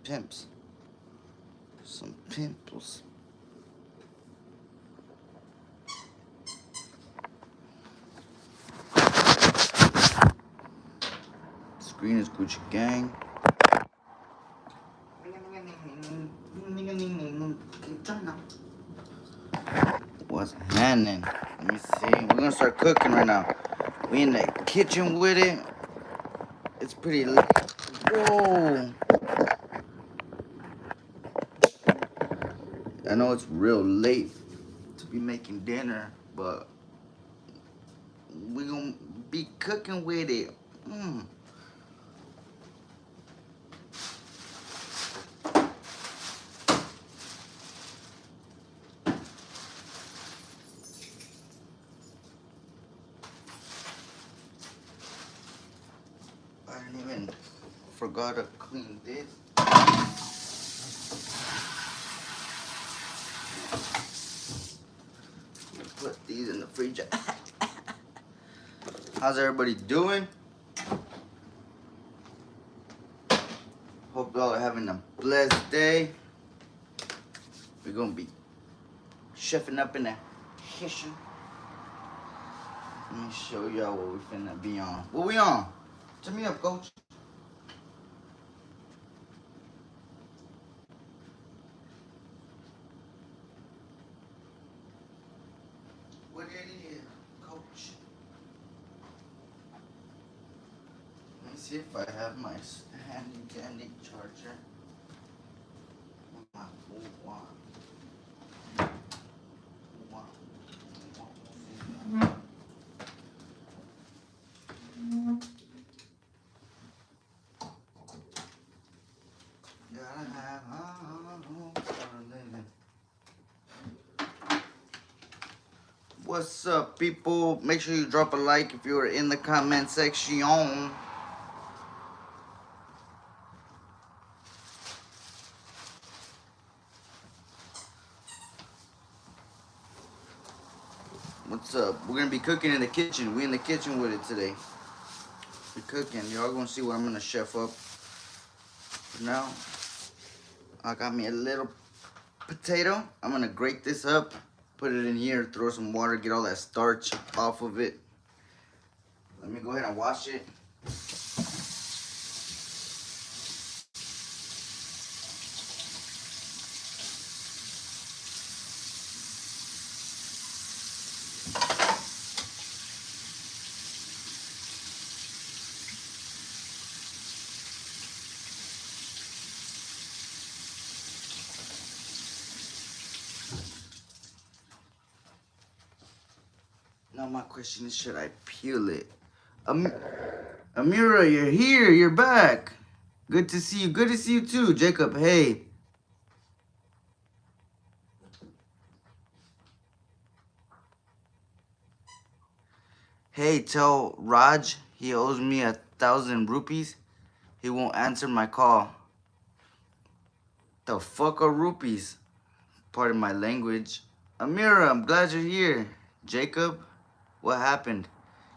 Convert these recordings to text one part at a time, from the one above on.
pimps. Some pimples. Screen is Gucci Gang. What's happening? Let me see. We're gonna start cooking right now. We in the kitchen with it. It's pretty late. Whoa. I know it's real late to be making dinner, but we're gonna be cooking with it. Mm. I didn't even forgot to clean this. Put these in the fridge. How's everybody doing? Hope y'all are having a blessed day. We're gonna be chefing up in the kitchen. Let me show y'all what we finna be on. What we on? Turn me up, coach. What it is, coach? Let me see if I have my handy dandy charger. My one. What's up, people? Make sure you drop a like if you are in the comment section. What's up? We're gonna be cooking in the kitchen. We in the kitchen with it today. We're cooking. Y'all gonna see what I'm gonna chef up. For now, I got me a little potato. I'm gonna grate this up, put it in here, throw some water, get all that starch off of it. Let me go ahead and wash it. Now my question is, should I peel it? Amira, you're here. You're back. Good to see you. Good to see you too, Jacob. Hey. Hey, tell Raj he owes me 1,000 rupees. He won't answer my call. The fuck are rupees? Pardon my language. Amira, I'm glad you're here. Jacob, what happened?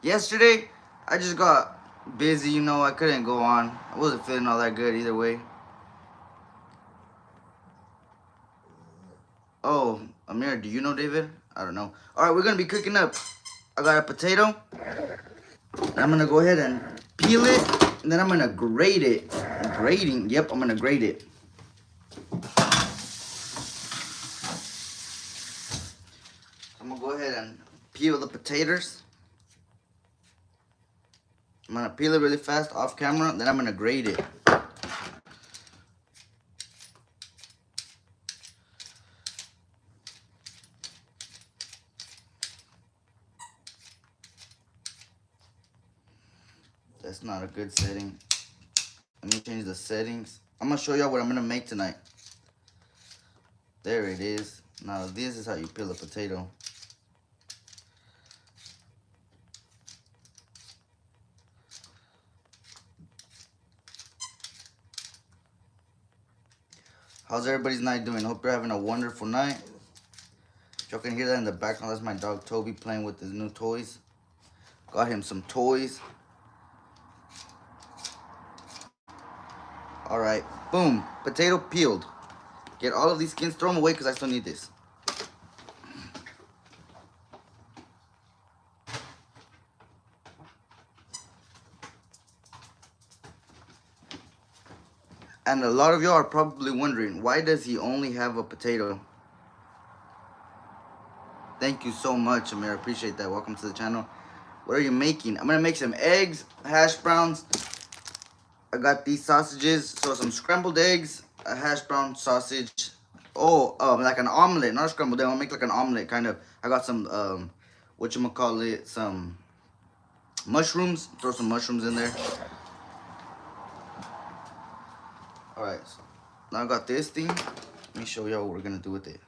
Yesterday, I just got busy, you know, I couldn't go on. I wasn't feeling all that good either way. Oh, Amira, do you know David? I don't know. Alright, we're gonna be cooking up. I got a potato. And I'm gonna go ahead and peel it. And then I'm gonna grate it. Grating? Yep, I'm gonna grate it. I'm gonna go ahead and peel the potatoes. I'm gonna peel it really fast off camera, then I'm gonna grate it. That's not a good setting. Let me change the settings. I'm gonna show y'all what I'm gonna make tonight. There it is. Now this is how you peel a potato. How's everybody's night doing? Hope you're having a wonderful night. Y'all can hear that in the background. That's my dog Toby playing with his new toys. Got him some toys. Alright, boom. Potato peeled. Get all of these skins, throw them away because I still need this. And a lot of y'all are probably wondering, why does he only have a potato? Thank you so much, Amir. Appreciate that. Welcome to the channel. What are you making? I'm going to make some eggs, hash browns. I got these sausages. So some scrambled eggs, a hash brown sausage. Oh, like an omelet. Not a scrambled egg. I'll make like an omelet, kind of. I got some, whatchamacallit, some mushrooms. Throw some mushrooms in there. Alright, so now I got this thing. Let me show y'all what we're gonna do with it.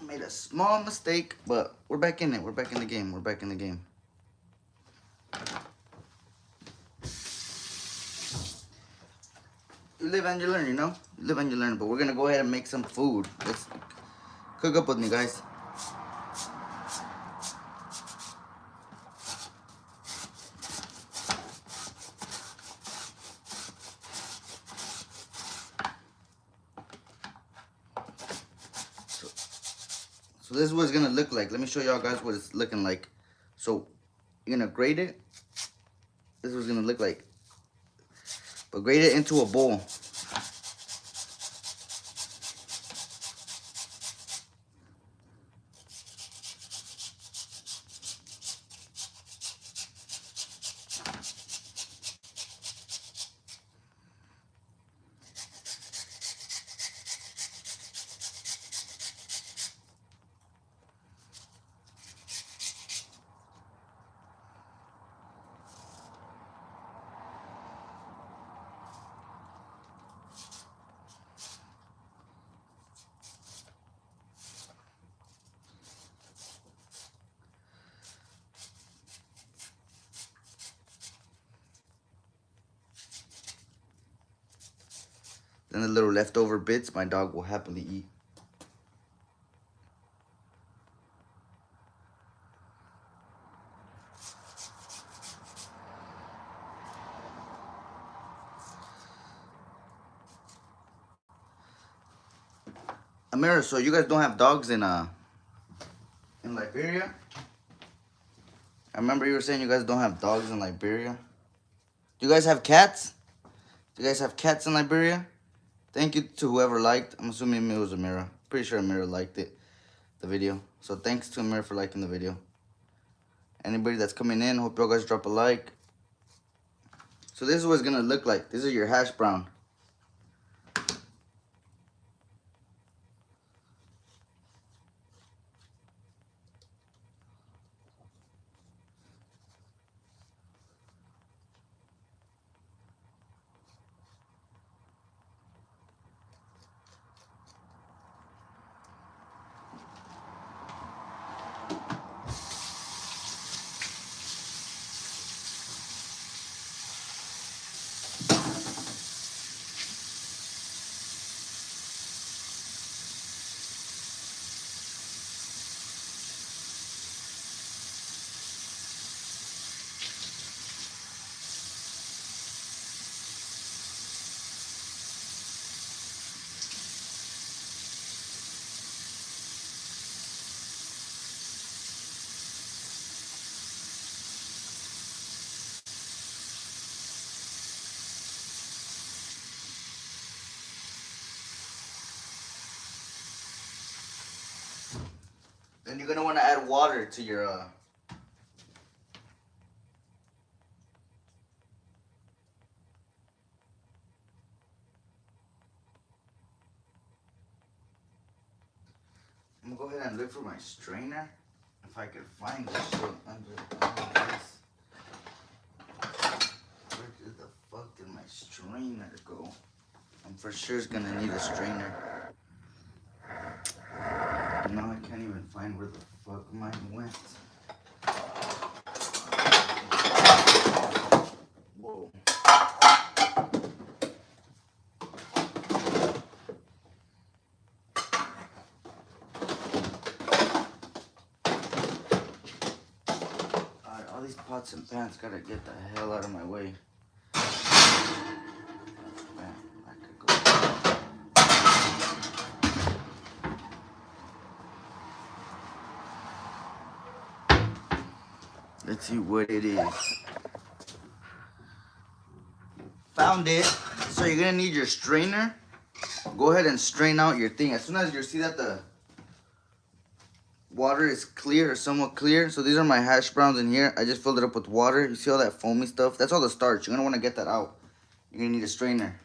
Made a small mistake, but we're back in it. We're back in the game. We're back in the game. You live and you learn, you know? You live and you learn. But we're gonna go ahead and make some food. Let's cook up with me, guys. So this is what it's gonna look like. Let me show y'all guys what it's looking like. So you're gonna grate it. This is what it's gonna look like. But grate it into a bowl. Then the little leftover bits my dog will happily eat. Amira, so you guys don't have dogs in Liberia? I remember you were saying you guys don't have dogs in Liberia. Do you guys have cats? Do you guys have cats in Liberia? Thank you to whoever liked. I'm assuming it was Amira. Pretty sure Amira liked it, the video. So thanks to Amira for liking the video. Anybody that's coming in, hope y'all guys drop a like. So this is what it's gonna look like. This is your hash brown. Then you're gonna wanna add water to your I'm gonna go ahead and look for my strainer. If I could find this shit under this. Where did the fuck did my strainer go? I'm for sure gonna need a strainer. Now I can't even find where the fuck mine went. go. Alright, all these pots and pans gotta get the hell out of my way. Man, I could go. Let's see what it is. Found it. So you're gonna need your strainer. Go ahead and strain out your thing. As soon as you see that the water is clear or somewhat clear. So these are my hash browns in here. I just filled it up with water. You see all that foamy stuff? That's all the starch. You're gonna wanna get that out. You're gonna need a strainer.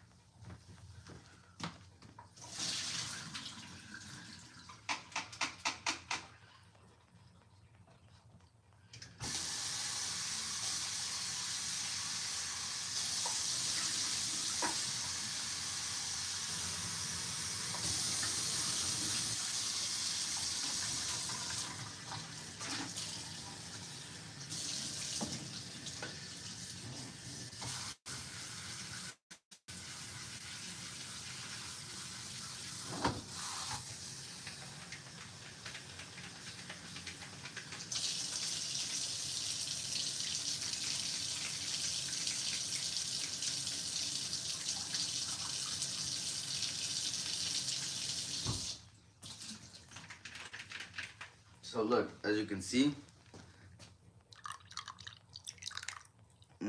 So look, as you can see,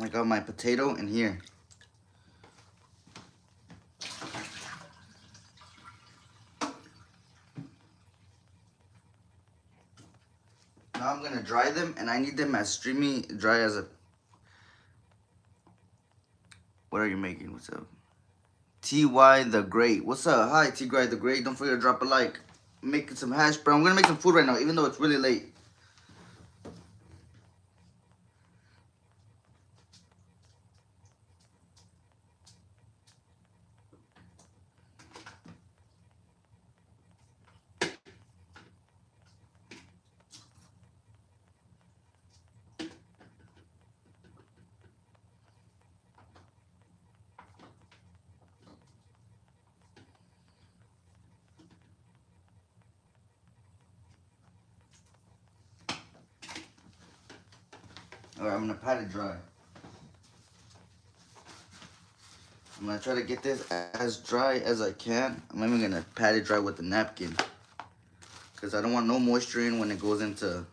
I got my potato in here. Now I'm gonna dry them, and I need them as streamy dry as a. What are you making? What's up? TY the Great. What's up? Hi, TY the Great. Don't forget to drop a like. I'm making some hash brown. I'm gonna make some food right now, even though it's really late. Alright, I'm gonna pat it dry. I'm gonna try to get this as dry as I can. I'm even gonna pat it dry with a napkin, because I don't want no moisture in when it goes into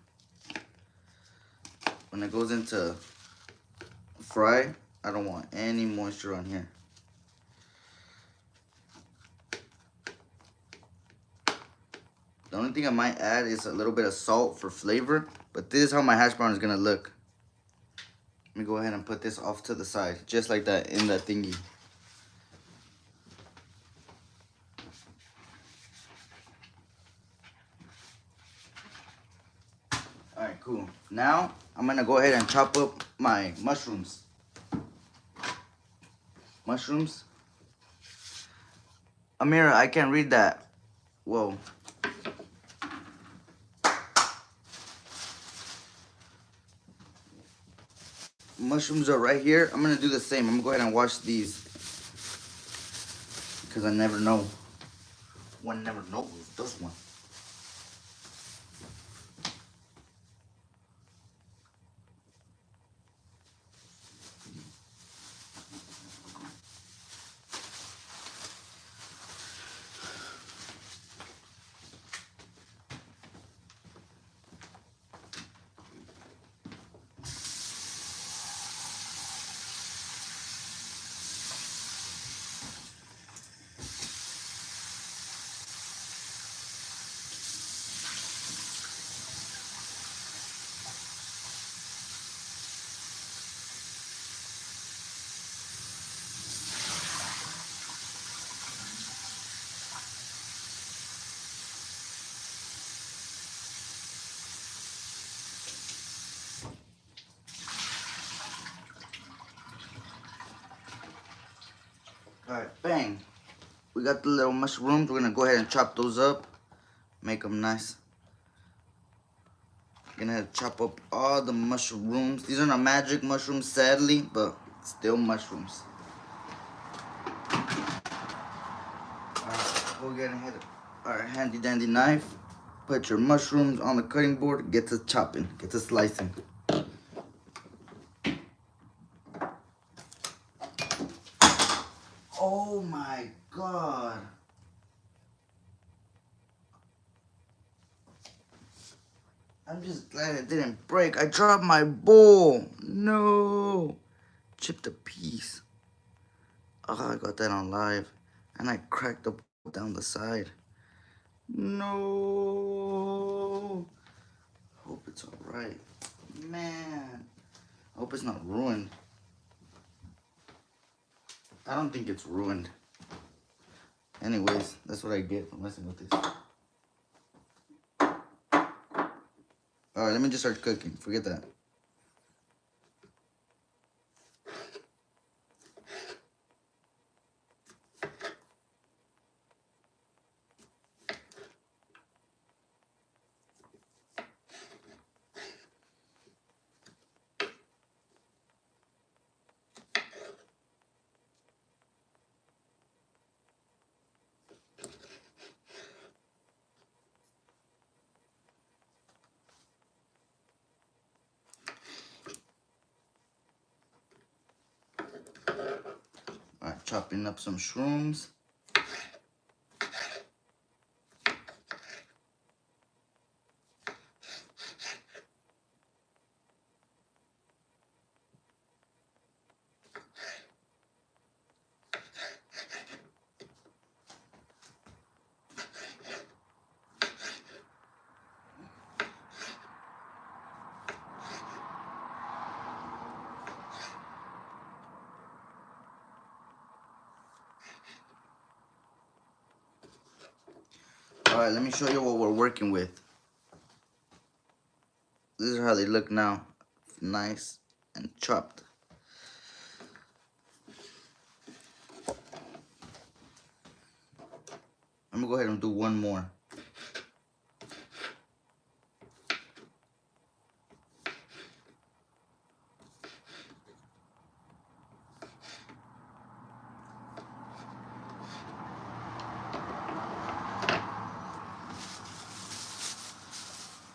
fry. I don't want any moisture on here. The only thing I might add is a little bit of salt for flavor, but this is how my hash brown is gonna look. Let me go ahead and put this off to the side, just like that, in that thingy. Alright, cool. Now, I'm gonna go ahead and chop up my mushrooms. Mushrooms? Amira, I can't read that. Whoa. Mushrooms are right here. I'm gonna do the same. I'm gonna go ahead and wash these, because I never know. One never knows, does one? Alright, bang. We got the little mushrooms. We're gonna go ahead and chop those up. Make them nice. Gonna chop up all the mushrooms. These are not magic mushrooms, sadly, but Still mushrooms. Alright, go get ahead. Alright, handy dandy knife. Put your mushrooms on the cutting board. Get to chopping. Get to slicing. Oh my God. I'm just glad it didn't break. I dropped my bowl. No. Chipped a piece. Oh, I got that on live. And I cracked the bowl down the side. No. Hope it's alright. Man. I hope it's not ruined. I don't think it's ruined. Anyways, that's what I get for messing with this. Alright, let me just start cooking. Forget that. Alright, chopping up some shrooms. Alright, let me show you what we're working with. This is how they look now. Nice and chopped. I'm gonna go ahead and do one more.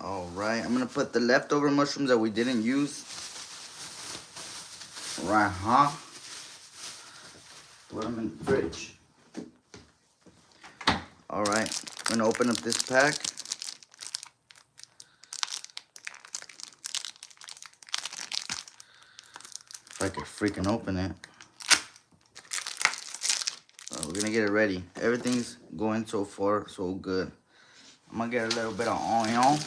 Alright, I'm gonna put the leftover mushrooms that we didn't use. Right, huh? Put them in the fridge. Alright, I'm gonna open up this pack. If I could freaking open it. We're gonna get it ready. Everything's going so far so good. I'm gonna get a little bit of onion.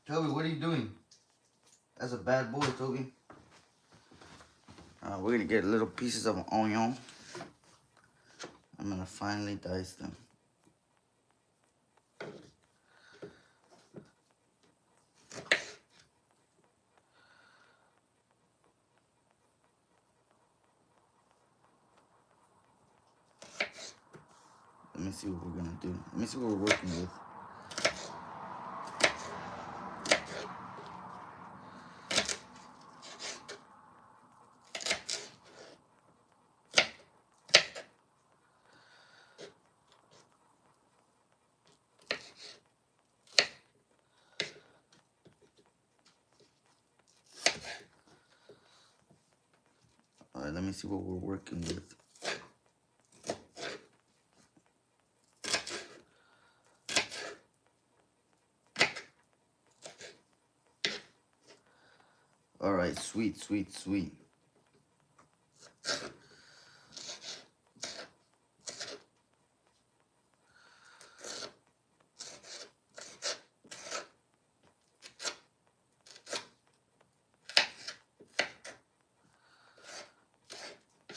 Toby, what are you doing? That's a bad boy, Toby. We're gonna get little pieces of onion. I'm gonna finally dice them. Let me see what we're gonna do. Let me see what we're working with. Alright, let me see what we're working with. Alright, sweet, sweet, sweet.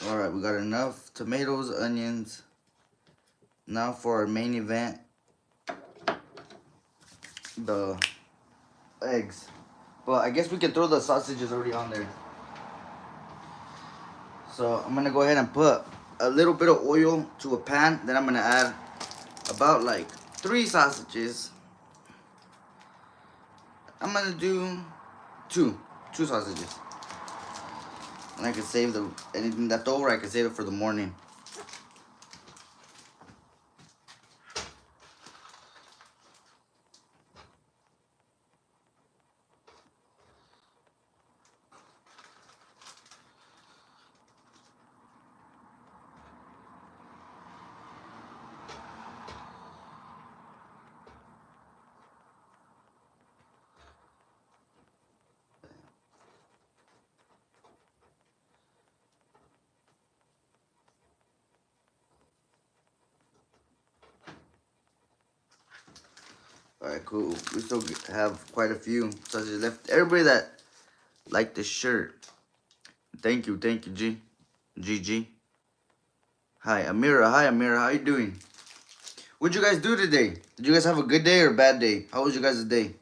Alright, we got enough tomatoes, onions. Now for our main event, the eggs. But I guess we can throw the sausages already on there. So I'm gonna go ahead and put a little bit of oil to a pan. Then I'm gonna add about like 3 sausages. I'm gonna do two sausages. And I can save anything left over, I can save it for the morning. Alright, cool. We still have quite a few sausages left. Everybody that liked the shirt, thank you, G. GG. Hi, Amira. Hi, Amira. How you doing? What'd you guys do today? Did you guys have a good day or a bad day? How was you guys' day?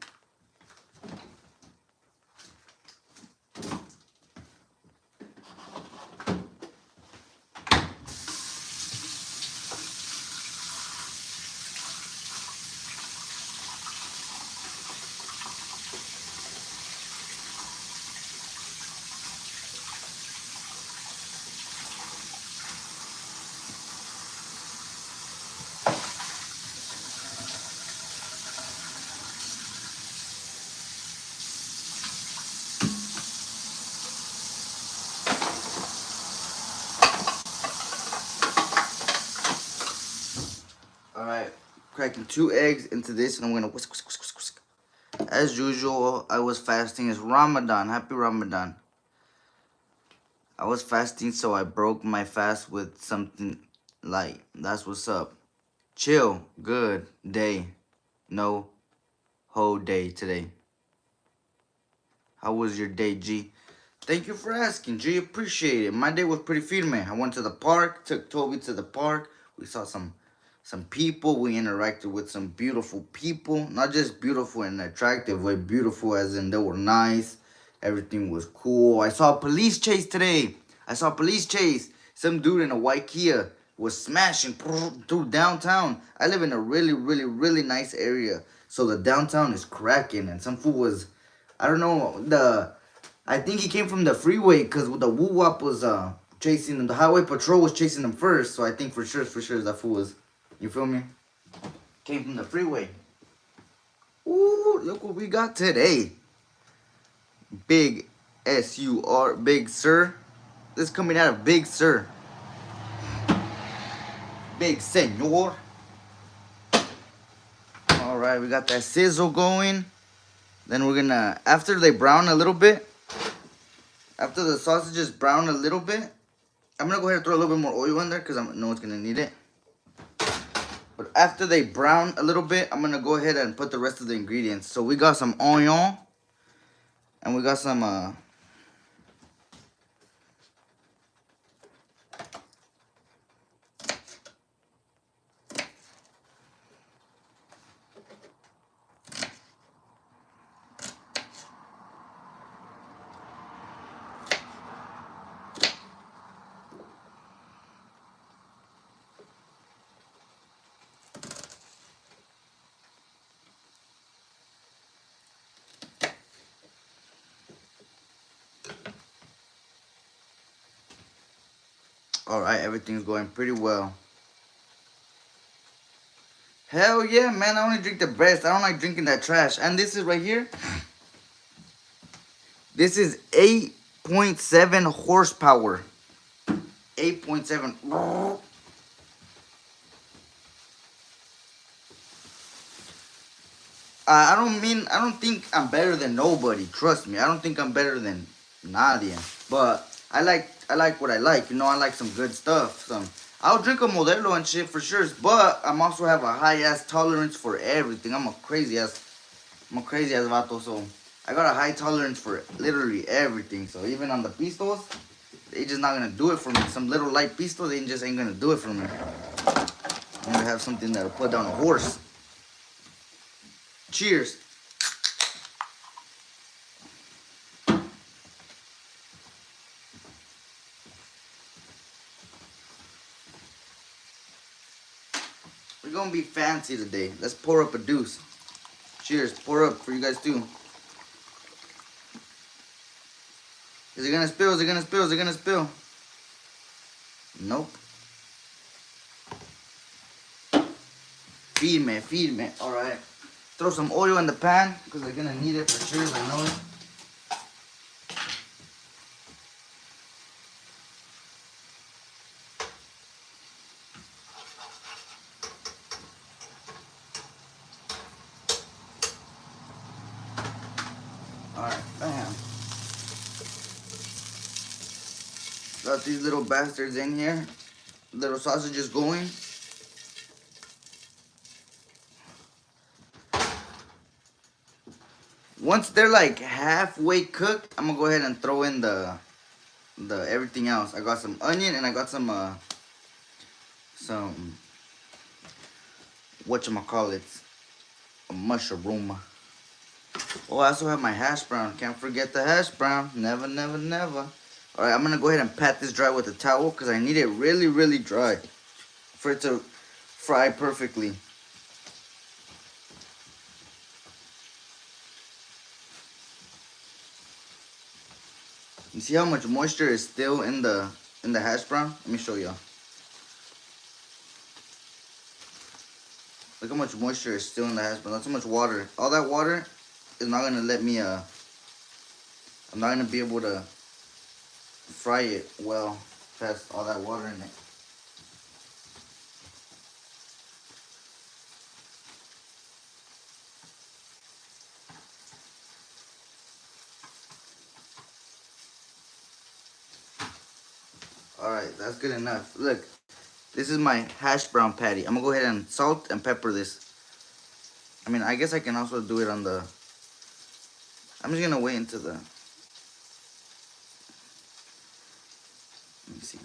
Alright, cracking 2 eggs into this, and I'm gonna whisk, whisk, whisk, whisk, whisk. As usual, I was fasting. It's Ramadan. Happy Ramadan. I was fasting, so I broke my fast with something light. That's what's up. Chill. Good day. No whole day today. How was your day, G? Thank you for asking, G. Appreciate it. My day was pretty firme. I went to the park, took Toby to the park. We saw some people. We interacted with some beautiful people. Not just beautiful in an attractive way. Beautiful as in they were nice. Everything was cool. I saw a police chase today. Some dude in a white Kia was smashing through downtown. I live in a really, really, really nice area. So the downtown is cracking. And some fool was, I don't know, I think he came from the freeway because the woo-wop was chasing him. The highway patrol was chasing him first. So I think for sure that fool was, you feel me? Came from the freeway. Ooh, look what we got today. Big S-U-R, Big Sir. This is coming out of Big Sir. Big Senor. Alright, we got that sizzle going. Then we're gonna, after they brown a little bit, after the sausages brown a little bit, I'm gonna go ahead and throw a little bit more oil in there because I know it's gonna need it. But after they brown a little bit, I'm gonna go ahead and put the rest of the ingredients. So we got some onion, and we got some Alright, everything's going pretty well. Hell yeah, man. I only drink the best. I don't like drinking that trash. And this is right here. This is 8.7 horsepower. 8.7. I don't think I'm better than nobody. Trust me. I don't think I'm better than Nadia. But I like what I like. You know, I like some good stuff. I'll drink a Modelo and shit for sure. But I'm also have a high ass tolerance for everything. I'm a crazy ass vato. So I got a high tolerance for literally everything. So even on the pistos, they just not gonna do it for me. Some little light pisto, they just ain't gonna do it for me. I'm gonna have something that'll put down a horse. Cheers. We're gonna be fancy today. Let's pour up a deuce. Cheers. Pour up for you guys too. Is it gonna spill? Is it gonna spill? Is it gonna spill? Nope. Feed me, feed me. Alright. Throw some oil in the pan because they're gonna need it for sure. I know it. Alright, bam. Got these little bastards in here. Little sausages going. Once they're like halfway cooked, I'm gonna go ahead and throw in the everything else. I got some onion and I got some whatchamacallit, a mushroom. Oh, I also have my hash brown. Can't forget the hash brown. Never, never, never. Alright, I'm gonna go ahead and pat this dry with a towel because I need it really, really dry for it to fry perfectly. You see how much moisture is still in the hash brown? Let me show y'all. Look how much moisture is still in the hash brown. That's how much water. All that water is not gonna let me I'm not gonna be able to fry it well past all that water in it. Alright, that's good enough. Look, this is my hash brown patty. I'm gonna go ahead and salt and pepper this. I mean, I guess I can also do it on the... I'm just gonna wait until the... Let me see.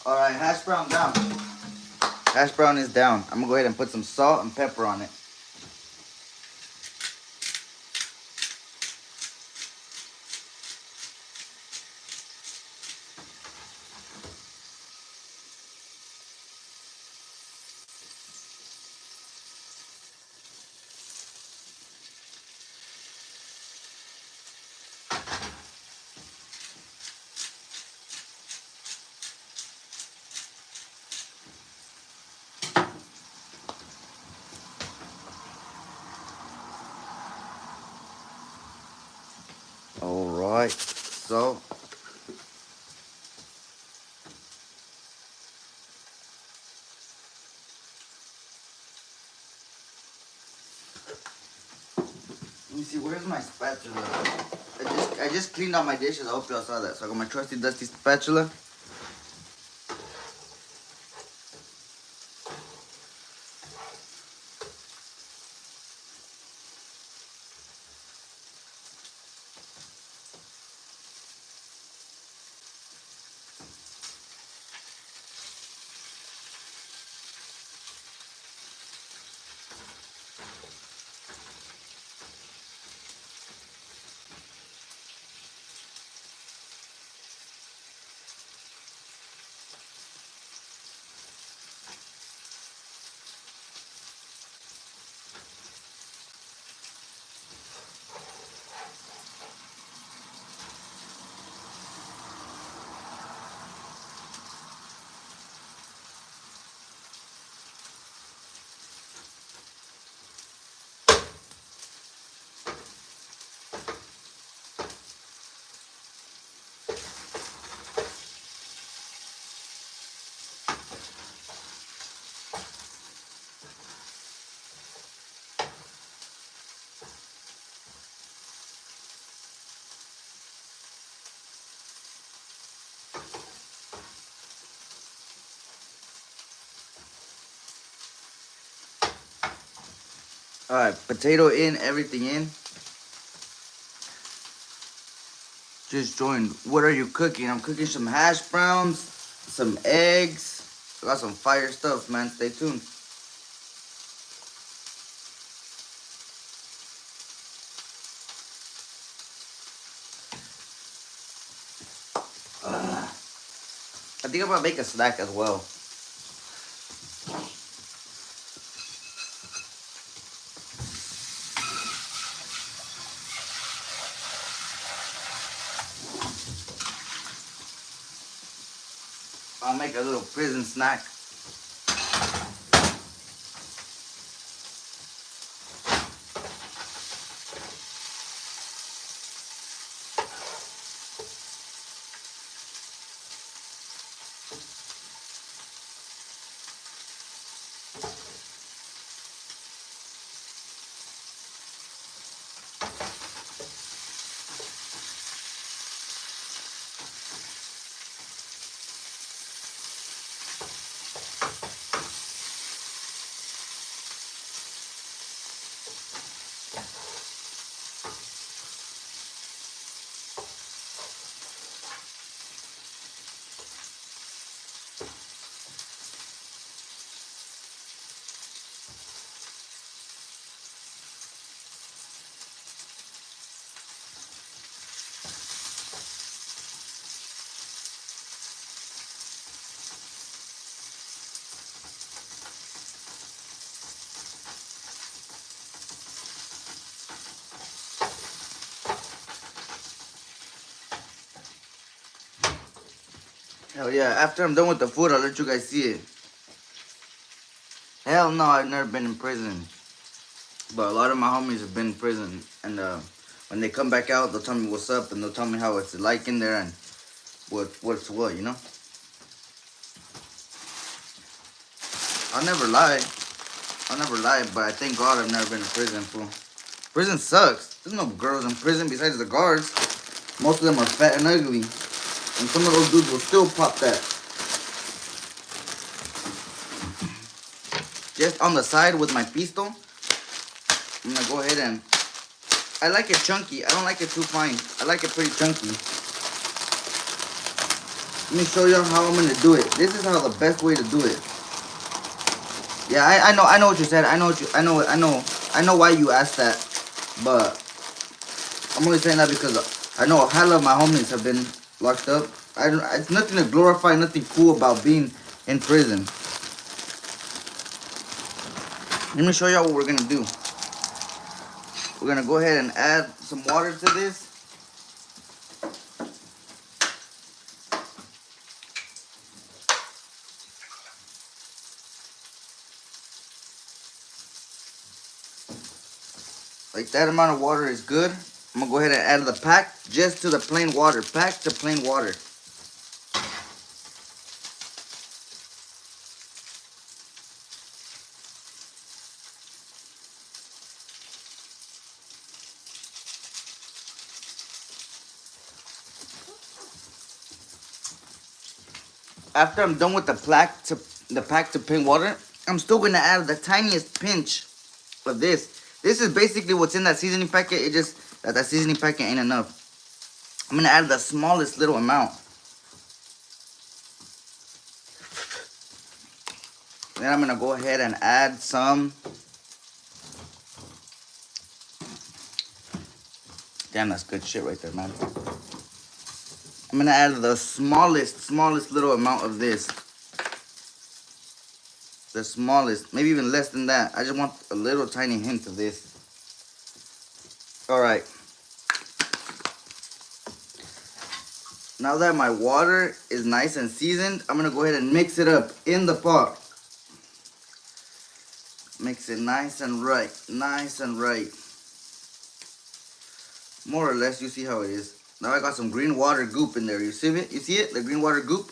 Alright, hash brown down. Hash brown is down. I'm gonna go ahead and put some salt and pepper on it. Alright, so let me see, where's my spatula? I just cleaned out my dishes. I hope y'all saw that. So I got my trusty dusty spatula. Alright, potato in, everything in. Just joined. What are you cooking? I'm cooking some hash browns, some eggs. I got some fire stuff, man. Stay tuned. I think I'm gonna make a snack as well. I'll make a little prison snack. Hell yeah, after I'm done with the food, I'll let you guys see it. Hell no, I've never been in prison. But a lot of my homies have been in prison. And when they come back out, they'll tell me what's up and they'll tell me how it's like in there and what's what, you know? I'll never lie. But I thank God I've never been in prison, fool. Prison sucks. There's no girls in prison besides the guards. Most of them are fat and ugly. And some of those dudes will still pop that. Just on the side with my pistol, I'm gonna go ahead and... I like it chunky. I don't like it too fine. I like it pretty chunky. Let me show you how I'm gonna do it. This is how the best way to do it. Yeah, I know what you said. I know why you asked that. But I'm only saying that because I know a hell of my homies have been locked up. It's nothing to glorify, nothing cool about being in prison. Let me show y'all what we're gonna do. We're gonna go ahead and add some water to this. Like that amount of water is good. I'm gonna go ahead and add the pack just to the plain water. Pack to plain water. After I'm done with the pack to plain water, I'm still gonna add the tiniest pinch of this. This is basically what's in that seasoning packet. It just that seasoning packet ain't enough. I'm gonna add the smallest little amount. Then I'm gonna go ahead and add some. Damn, that's good shit right there, man. I'm gonna add the smallest little amount of this. The smallest, maybe even less than that. I just want a little tiny hint of this. All right. Now that my water is nice and seasoned, I'm gonna go ahead and mix it up in the pot. Mix it nice and right, More or less, you see how it is. Now I got some green water goop in there. You see it? You see it? The green water goop.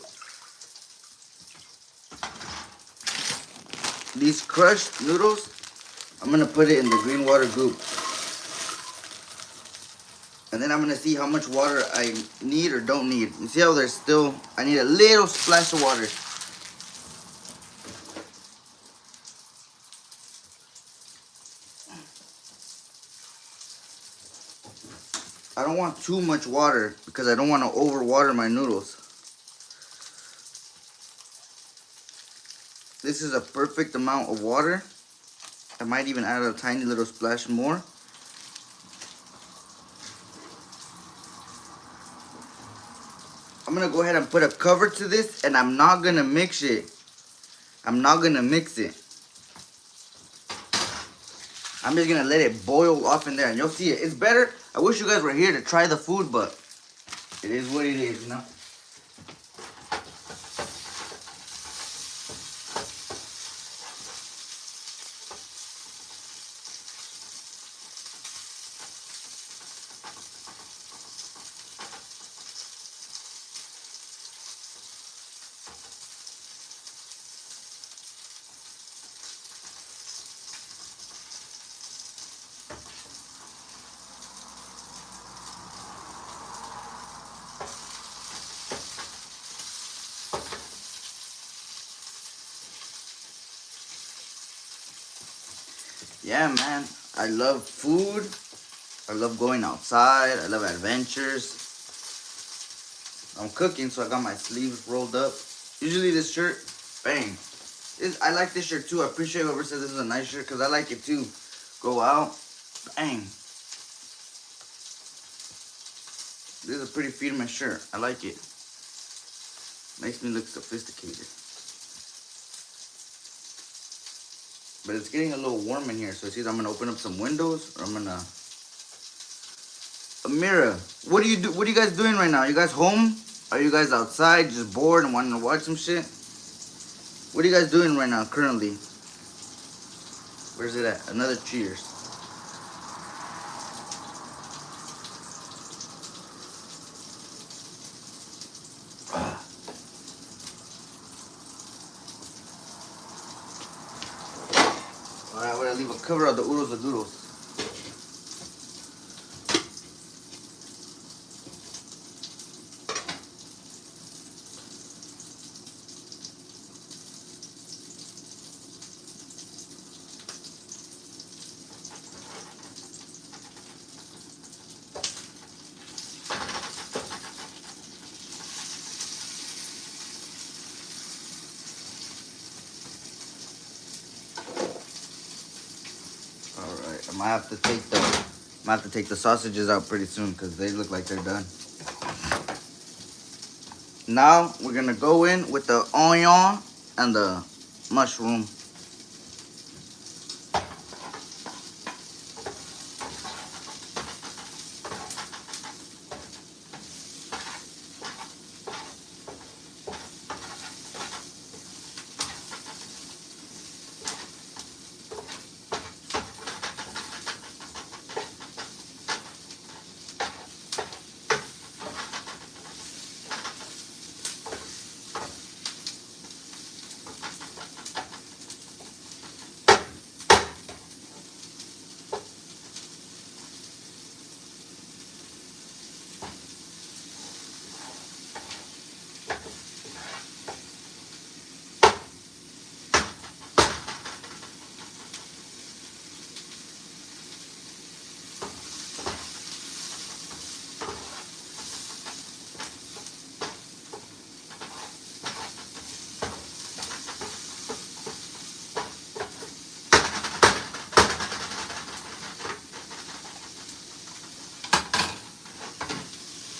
These crushed noodles, I'm gonna put it in the green water goop. And then I'm gonna see how much water I need or don't need. You see how there's still, I need a little splash of water. don't want too much water because I don't want to overwater my noodles. This is a perfect amount of water. I might even add a tiny little splash more. I'm gonna go ahead and put a cover to this, and I'm not gonna mix it. I'm not gonna mix it. I'm just gonna let it boil off in there, and you'll see it. It's better. I wish you guys were here to try the food, but it is what it is, you know? Yeah, man. I love food. I love going outside. I love adventures. I'm cooking, so I got my sleeves rolled up. Usually this shirt, bang. I like this shirt too. I appreciate whoever said this is a nice shirt because I like it too. Go out, bang. This is a pretty Firme shirt. I like it. Makes me look sophisticated. But it's getting a little warm in here, so it's either I'm gonna open up some windows or I'm gonna. Amira, what do you do? What are you guys doing right now? You guys home? Are you guys outside, just bored and wanting to watch some shit? What are you guys doing right now, currently? Where's it at? Another cheers. Alright, I'm gonna leave a cover of the oodles of doodles. Alright, I might have to take the sausages out pretty soon because they look like they're done. Now we're gonna go in with the onion and the mushroom.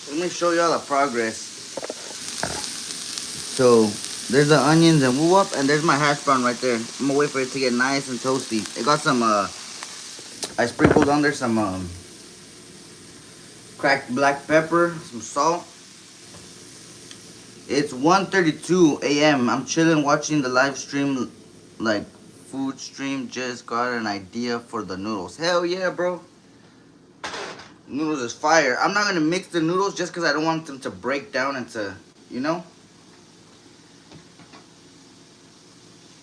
Let me show y'all the progress. So there's the onions and woo up, and there's my hash brown right there. I'm gonna wait for it to get nice and toasty. It got some I sprinkled on there some cracked black pepper, some salt. It's 1:32 a.m. I'm chilling watching the live stream, like food stream. Just got an idea for the noodles. Hell yeah, bro. Noodles is fire. I'm not gonna mix the noodles just because I don't want them to break down into, you know.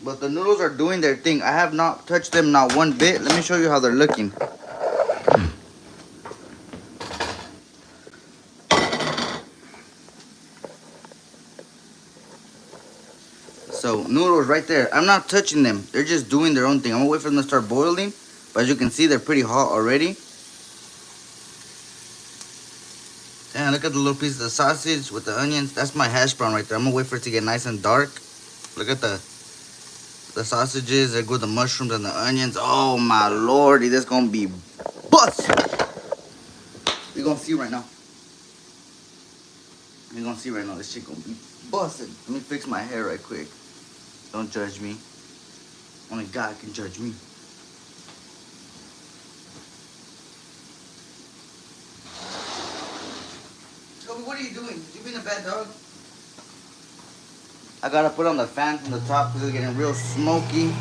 But the noodles are doing their thing. I have not touched them not one bit. Let me show you how they're looking. So noodles right there. I'm not touching them. They're just doing their own thing. I'm gonna wait for them to start boiling. But as you can see, they're pretty hot already. look at the little pieces of sausage with the onions. That's my hash brown right there. I'm gonna wait for it to get nice and dark. Look at the sausages. There go the mushrooms and the onions. Oh my lordy, this gonna be bust. We're gonna see right now. We're gonna see right now. This shit gonna be busted. Let me fix my hair right quick. Don't judge me. Only God can judge me. Toby, what are you doing? You being a bad dog? I gotta put on the fan from the top because it's getting real smoky.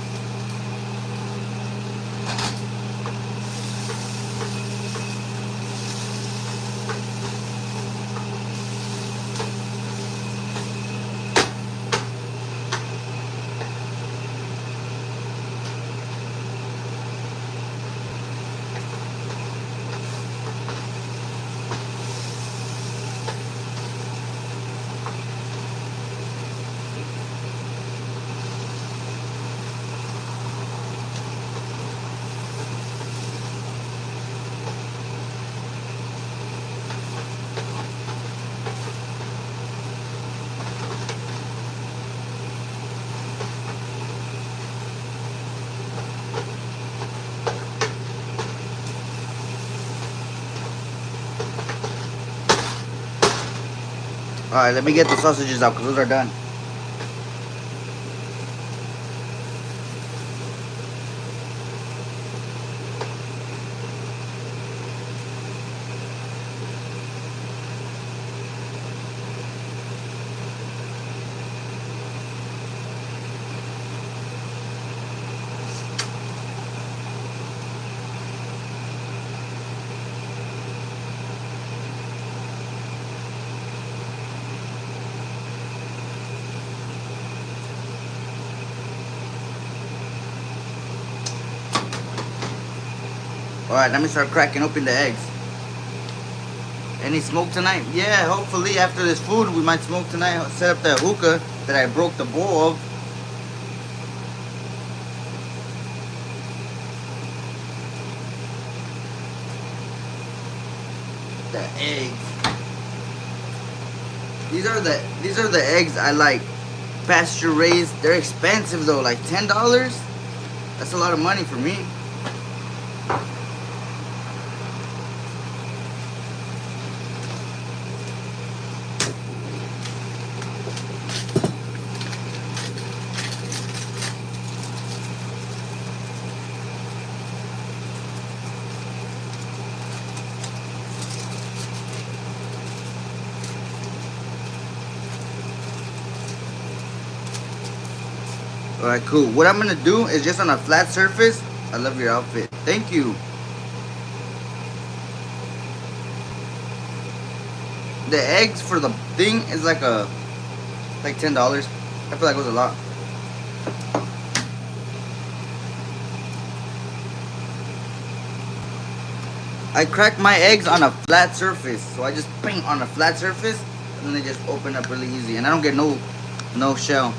Alright, let me get the sausages out because those are done. Alright, let me start cracking open the eggs. Any smoke tonight? Yeah, hopefully after this food we might smoke tonight. I'll set up the hookah that I broke the bowl of. The eggs. These are the eggs I like. Pasture raised. They're expensive though, like $10. That's a lot of money for me. Alright, cool. What I'm gonna do is just on a flat surface. I love your outfit. Thank you. The eggs for the thing is like $10. I feel like it was a lot. I crack my eggs on a flat surface. So I just paint on a flat surface and then they just open up really easy. And I don't get no shell.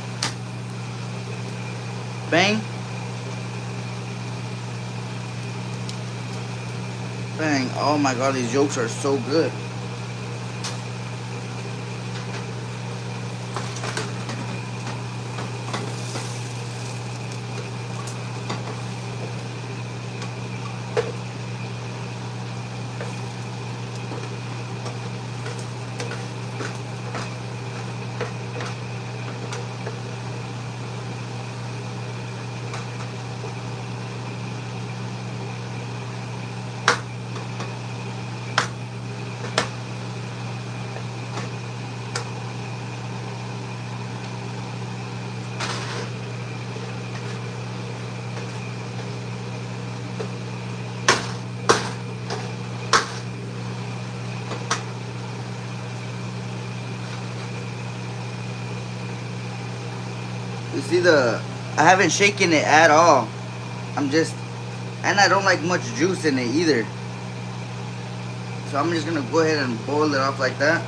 Bang. Bang. Oh my god, these yolks are so good. You see I haven't shaken it at all. And I don't like much juice in it either. So I'm just gonna go ahead and boil it off like that.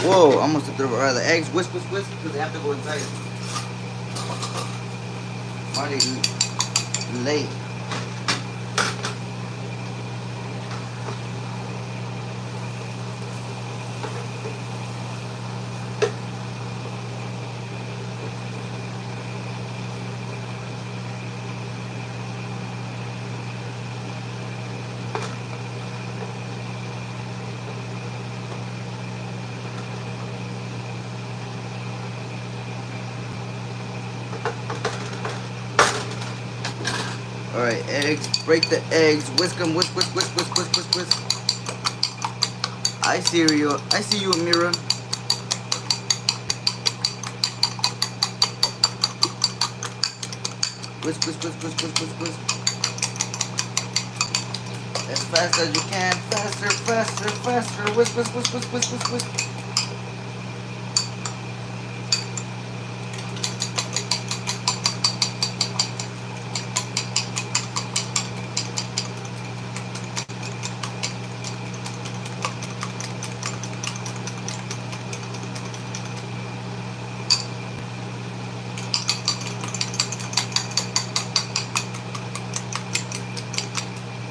Whoa, almost took the eggs. Whisk, whisk, whisk, because they have to go inside. Already late. Alright, eggs. Break the eggs. Whisk them. Whisk, whisk, whisk, whisk, whisk, whisk, whisk. I see you. I see you, Amira. Whisk, whisk, whisk, whisk, whisk, whisk, whisk. As fast as you can. Faster, faster, faster. Whisk, whisk, whisk, whisk, whisk, whisk, whisk.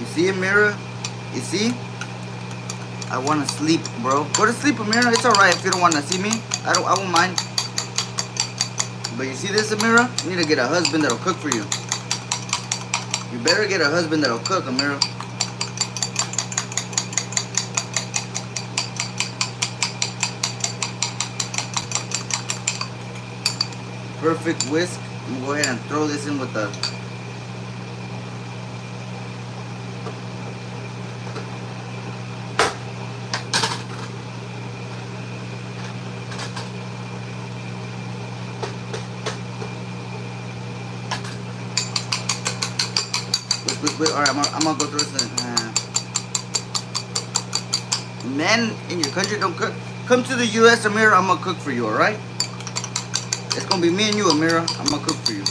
You see, Amira? You see? I want to sleep, bro. Go to sleep, Amira. It's alright if you don't want to see me. I won't mind. But you see this, Amira? You need to get a husband that'll cook for you. You better get a husband that'll cook, Amira. Perfect whisk. I'm gonna go ahead and throw this in with the... Wait, alright, I'm gonna go through this. Men in your country don't cook. Come to the U.S., Amira. I'm gonna cook for you, alright? It's gonna be me and you, Amira. I'm gonna cook for you.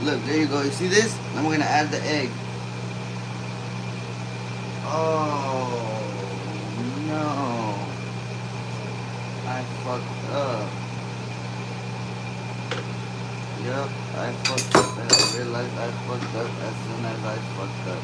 Look, there you go. You see this? Then we're gonna add the egg. Oh no! I fucked up. Yep, I fucked up, and I realized I fucked up as soon as I fucked up.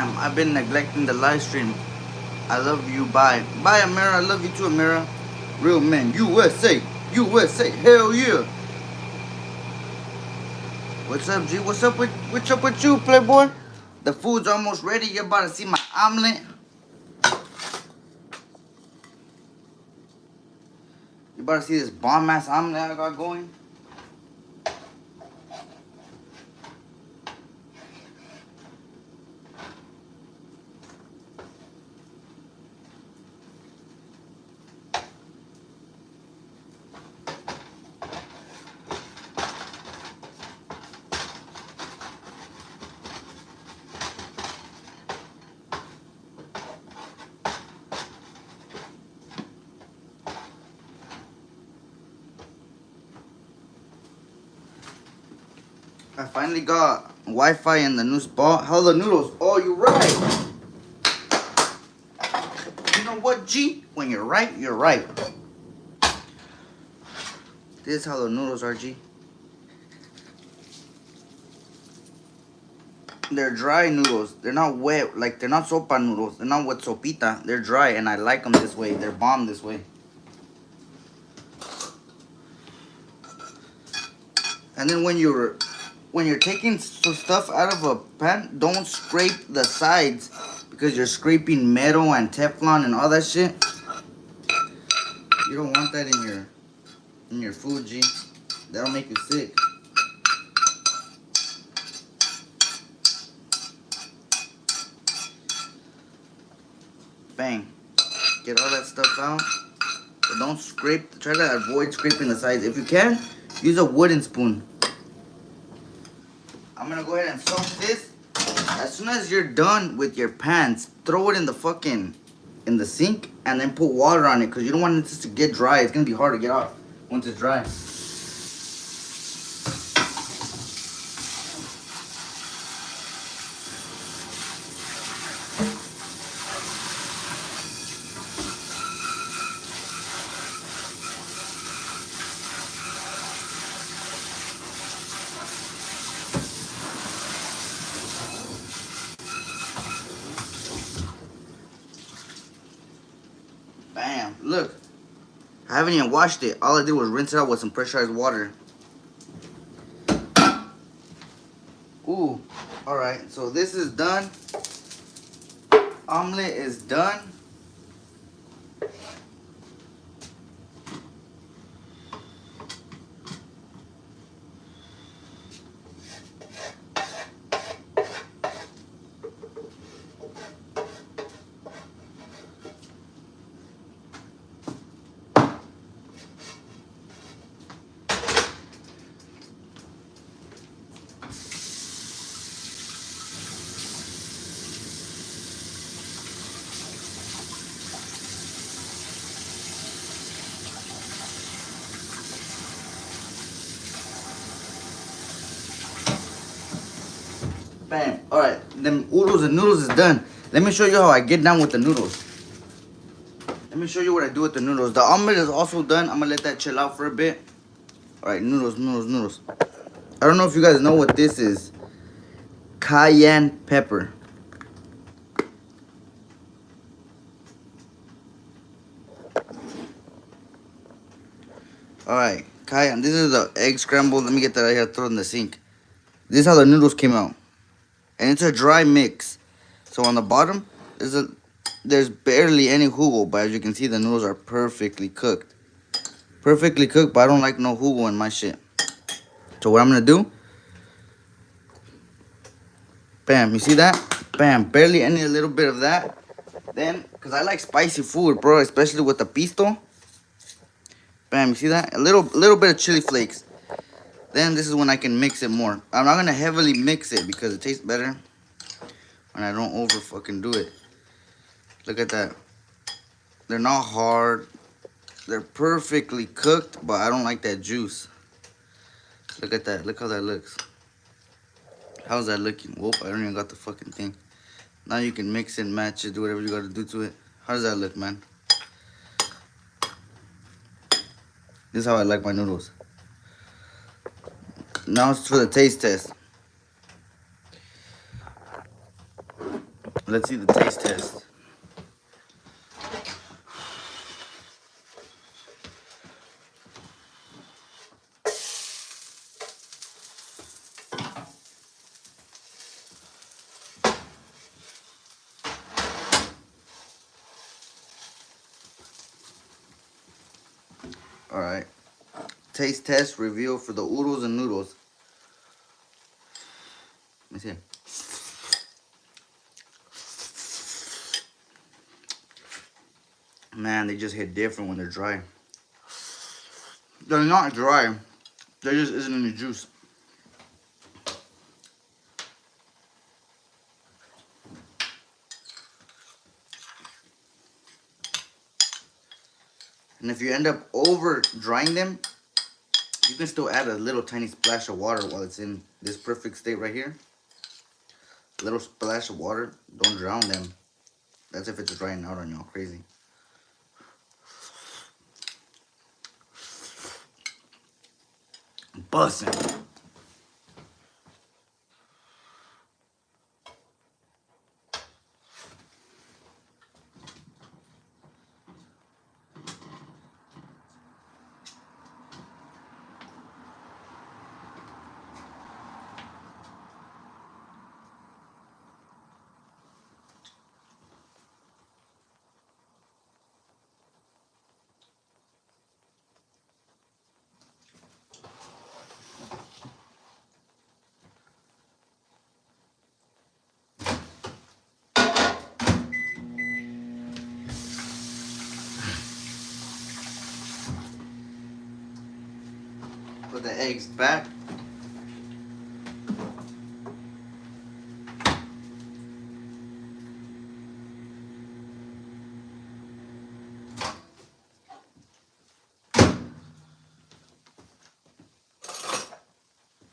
Damn, I've been neglecting the live stream. I love you. Bye. Bye, Amira. I love you too, Amira. Real men. USA. USA. Hell yeah. What's up, G? What's up with you, Playboy? The food's almost ready. You're about to see my omelet. You about to see this bomb ass omelet I got going. I finally got Wi-Fi in the new spot. How the noodles? Oh, you're right. You know what, G? When you're right, you're right. This is how the noodles are, G. They're dry noodles. They're not wet. Like, they're not sopa noodles. They're not with sopita. They're dry, and I like them this way. They're bomb this way. And then when you're taking stuff out of a pan, don't scrape the sides because you're scraping metal and Teflon and all that shit. You don't want that in your food, G. That'll make you sick. Bang. Get all that stuff out. But don't scrape. Try to avoid scraping the sides. If you can, use a wooden spoon. I'm gonna go ahead and soak this. As soon as you're done with your pans, throw it in the sink and then put water on it because you don't want it to get dry. It's gonna be hard to get off once it's dry. Bam, look. I haven't even washed it. All I did was rinse it out with some pressurized water. Ooh, alright, so this is done. Omelet is done. Bam. Alright, them oodles and noodles is done. Let me show you how I get down with the noodles. Let me show you what I do with the noodles. The omelet is also done. I'm gonna let that chill out for a bit. Alright, noodles. I don't know if you guys know what this is. Cayenne pepper. Alright, cayenne. This is the egg scrambled. Let me get that out here, throw it in the sink. This is how the noodles came out. And it's a dry mix. So on the bottom, there's barely any jugo, but as you can see, the noodles are perfectly cooked. Perfectly cooked, but I don't like no jugo in my shit. So what I'm gonna do, bam, you see that? Bam, barely any little bit of that. Then, because I like spicy food, bro, especially with the pisto. Bam, you see that? A little bit of chili flakes. Then this is when I can mix it more. I'm not gonna heavily mix it because it tastes better when I don't over fucking do it. Look at that. They're not hard. They're perfectly cooked, but I don't like that juice. Look at that. Look how that looks. How's that looking? Whoop, I don't even got the fucking thing. Now you can mix it, match it, do whatever you gotta do to it. How does that look, man? This is how I like my noodles. Now it's for the taste test. Let's see the taste test. All right. Taste test reveal for the oodles and noodles. Let me see. Man, they just hit different when they're dry. They're not dry. There just isn't any juice. And if you end up over drying them, you can still add a little tiny splash of water while it's in this perfect state right here. A little splash of water. Don't drown them. That's if it's drying out on y'all crazy. Bussin'. Put the eggs back.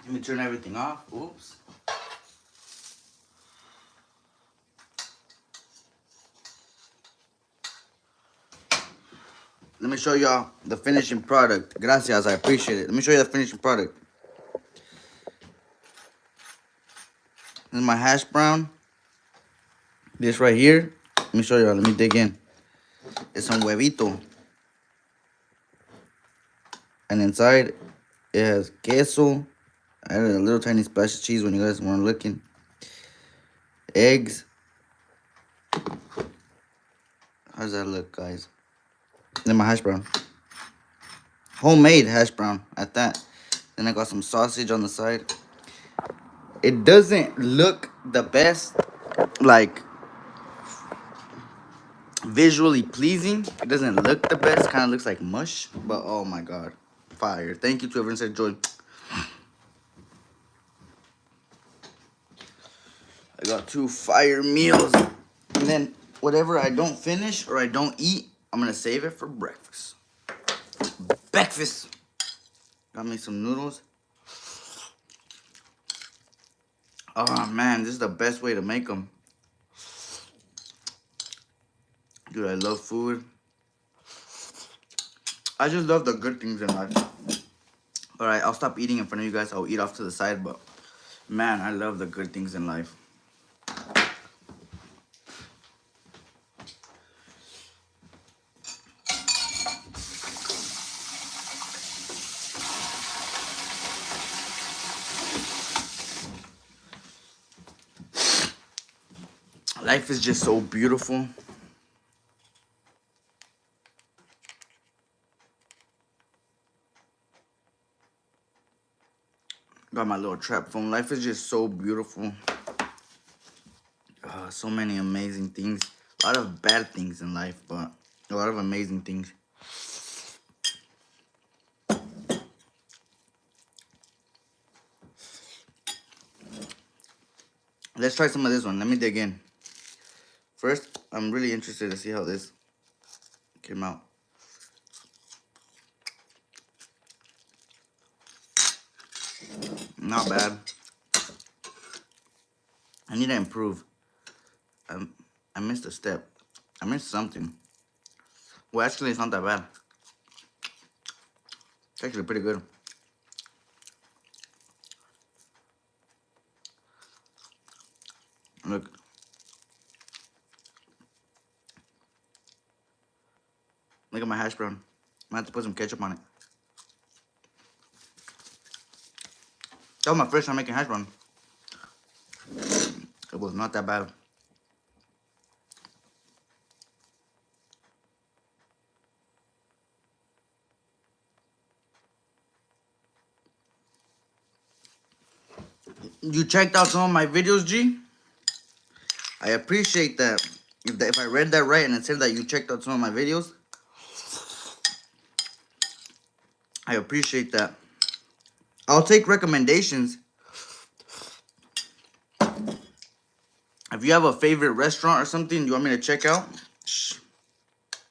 Let me turn everything off. Oops. Let me show y'all the finishing product. Gracias, I appreciate it. Let me show you the finishing product. This is my hash brown. This right here. Let me show y'all. Let me dig in. It's some huevito. And inside, it has queso. I added a little tiny splash of cheese when you guys weren't looking. Eggs. How does that look, guys? Then my hash brown. Homemade hash brown at that. Then I got some sausage on the side. It doesn't look the best, like visually pleasing. It doesn't look the best. Kind of looks like mush. But oh my god, fire! Thank you to everyone that joined. I got 2 fire meals, and then whatever I don't finish or I don't eat, I'm gonna save it for breakfast. Breakfast. Got me some noodles. Oh man, this is the best way to make them. Dude, I love food. I just love the good things in life. Alright, I'll stop eating in front of you guys. I'll eat off to the side, but man, I love the good things in life. Life is just so beautiful. Got my little trap phone. Life is just so beautiful. So many amazing things. A lot of bad things in life, but a lot of amazing things. Let's try some of this one. Let me dig in. First, I'm really interested to see how this came out. Not bad. I need to improve. I missed a step. I missed something. Well, actually, it's not that bad. It's actually pretty good. Look. Look at my hash brown. I have to put some ketchup on it. That was my first time making hash brown. It was not that bad. You checked out some of my videos, G? I appreciate that. If I read that right and it said that you checked out some of my videos, I appreciate that. I'll take recommendations. If you have a favorite restaurant or something you want me to check out,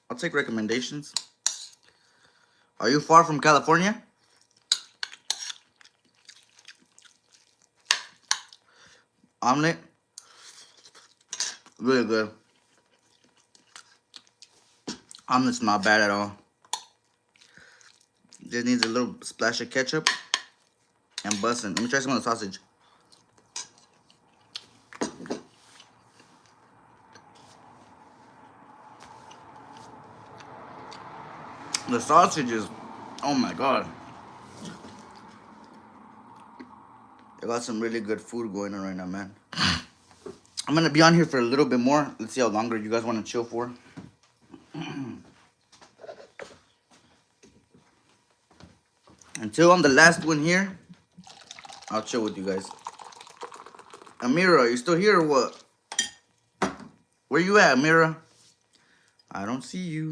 I'll take recommendations. Are you far from California? Omelet? Really good. Omelet's not bad at all. Just needs a little splash of ketchup and bussin'. Let me try some of the sausage. The sausage is, oh my god. I got some really good food going on right now, man. I'm gonna be on here for a little bit more. Let's see how longer you guys want to chill for. Until I'm the last one here, I'll chill with you guys. Amira, are you still here or what? Where you at, Amira? I don't see you.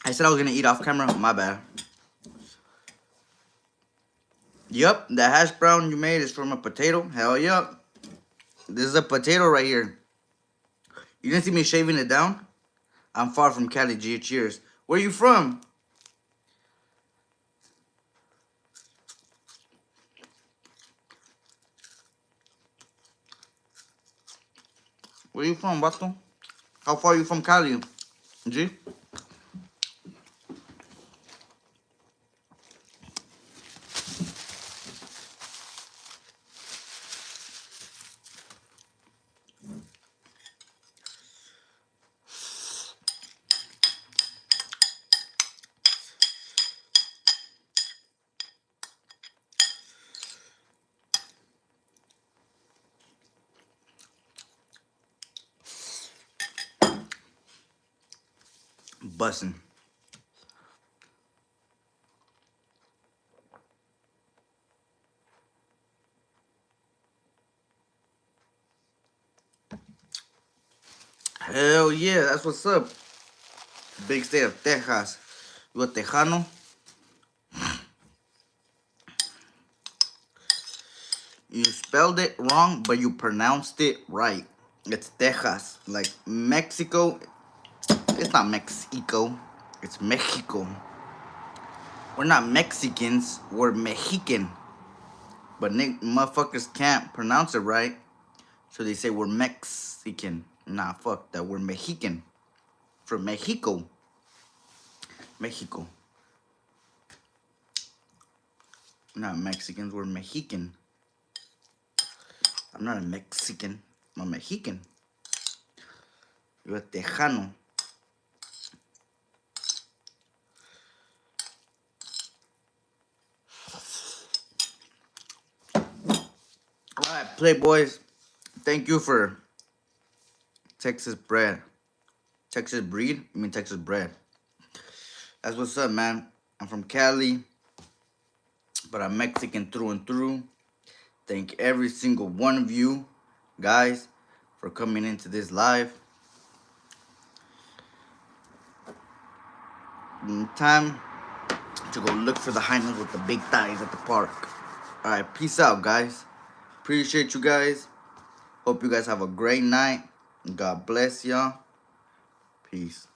I said I was gonna eat off camera. My bad. Yup, the hash brown you made is from a potato. Hell yup. This is a potato right here. You didn't see me shaving it down? I'm far from Cali, G. Cheers. Where you from? Where you from, Bato? How far are you from Cali, G? Bussin'. Hell yeah, that's what's up. Big state of Texas. You a Tejano? You spelled it wrong, but you pronounced it right. It's Texas. Like Mexico. It's not Mexico. It's Mexico. We're not Mexicans. We're Mexican. But motherfuckers can't pronounce it right. So they say we're Mexican. Nah, fuck that. We're Mexican. From Mexico. Mexico. We're not Mexicans. We're Mexican. I'm not a Mexican. I'm a Mexican. You're a Tejano. Alright, Playboys. Thank you for Texas bread. Texas breed? I mean Texas bread. That's what's up, man. I'm from Cali, but I'm Mexican through and through. Thank every single one of you guys for coming into this live. Time to go look for the hyenas with the big thighs at the park. Alright, peace out, guys. Appreciate you guys. Hope you guys have a great night. God bless y'all. Peace.